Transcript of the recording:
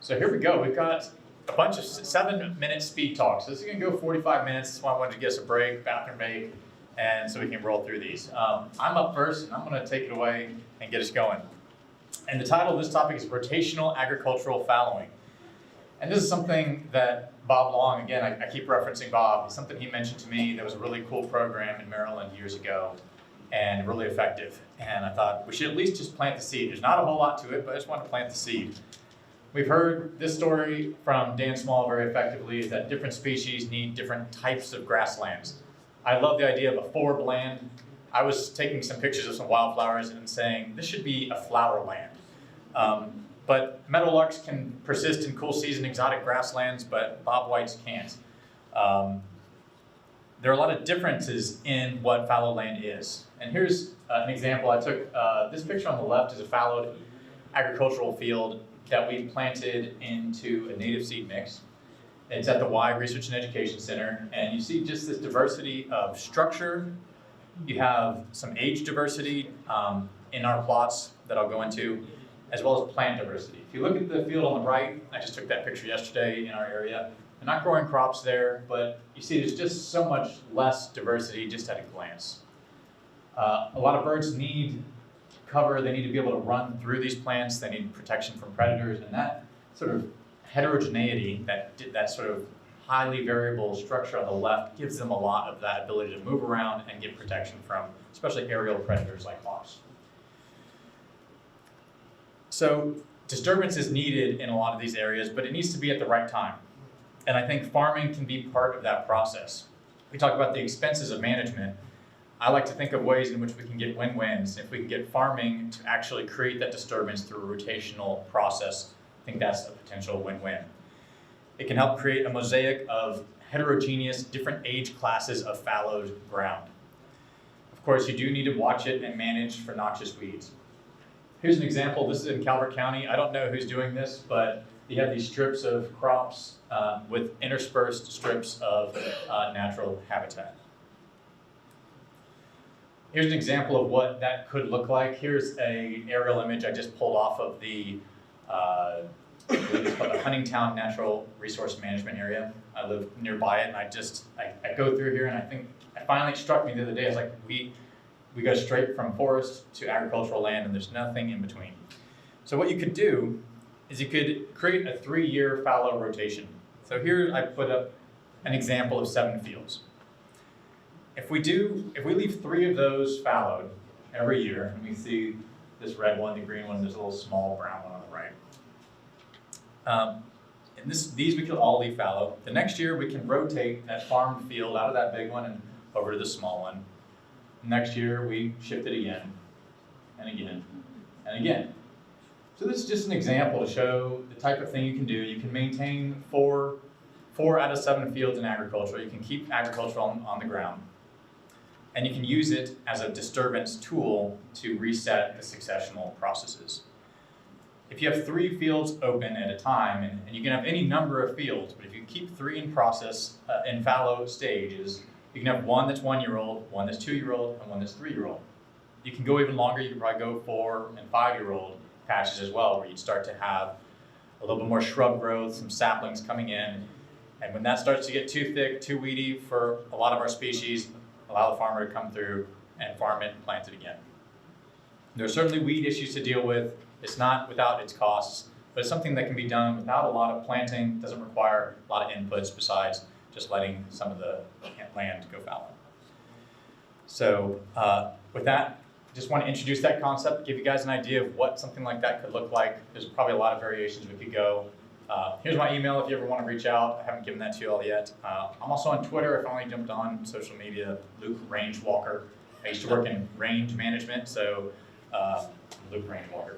So here we go. We've got a bunch of 7-minute speed talks. This is going to go 45 minutes. That's why I wanted to get us a break, bathroom break, and so we can roll through these. I'm up first, and I'm going to take it away and get us going. And the title of this topic is Rotational Agricultural Fallowing. And this is something that Bob Long, again, I keep referencing Bob, it's something he mentioned to me. There was a really cool program in Maryland years ago, and really effective. And I thought we should at least just plant the seed. There's not a whole lot to it, but I just want to plant the seed. We've heard this story from Dan Small very effectively, is that different species need different types of grasslands. I love the idea of a forb land. I was taking some pictures of some wildflowers and saying, this should be a flower land. But meadowlarks can persist in cool season exotic grasslands, but bobwhites can't. There are a lot of differences in what fallow land is. And here's an example. I took this picture on the left is a fallowed agricultural field that we planted into a native seed mix. It's at the Y Research and Education Center, and you see just this diversity of structure. You have some age diversity in our plots that I'll go into, as well as plant diversity. If you look at the field on the right, I just took that picture yesterday in our area. They're not growing crops there, but you see there's just so much less diversity just at a glance. A lot of birds need cover, they need to be able to run through these plants, they need protection from predators, and that sort of heterogeneity, that sort of highly variable structure on the left gives them a lot of that ability to move around and get protection from especially aerial predators like hawks. So disturbance is needed in a lot of these areas, but it needs to be at the right time. And I think farming can be part of that process. We talk about the expenses of management. I like to think of ways in which we can get win-wins. If we can get farming to actually create that disturbance through a rotational process, I think that's a potential win-win. It can help create a mosaic of heterogeneous, different age classes of fallowed ground. Of course, you do need to watch it and manage for noxious weeds. Here's an example. This is in Calvert County. I don't know who's doing this, but you have these strips of crops with interspersed strips of natural habitat. Here's an example of what that could look like. Here's an aerial image I just pulled off of the, I believe it's called the Huntingtown Natural Resource Management Area. I live nearby it, and I go through here, and I think it finally struck me the other day. I was like, we go straight from forest to agricultural land, and there's nothing in between. So what you could do is you could create a 3-year fallow rotation. So here I put up an example of 7 fields. If we leave 3 of those fallowed every year, and we see this red one, the green one, there's a little small brown one on the right. And these we can all leave fallow. The next year we can rotate that farm field out of that big one and over to the small one. Next year we shift it again, and again, and again. So this is just an example to show the type of thing you can do. You can maintain 4 out of 7 fields in agriculture. You can keep agriculture on the ground. And you can use it as a disturbance tool to reset the successional processes. If you have 3 fields open at a time, and you can have any number of fields, but if you keep 3 in process, in fallow stages, you can have 1 that's 1-year-old, 1 that's 2-year-old, and 1 that's 3-year-old. You can go even longer. You can probably go 4- and 5-year-old patches as well, where you'd start to have a little bit more shrub growth, some saplings coming in. And when that starts to get too thick, too weedy for a lot of our species, allow the farmer to come through and farm it and plant it again. There are certainly weed issues to deal with. It's not without its costs, but it's something that can be done without a lot of planting. It doesn't require a lot of inputs besides just letting some of the land go fallow. So with that, I just want to introduce that concept, give you guys an idea of what something like that could look like. There's probably a lot of variations we could go. Here's my email if you ever want to reach out. I haven't given that to you all yet. I'm also on Twitter. I finally jumped on social media. Luke Range Walker. I used to work in range management, so Luke Range Walker.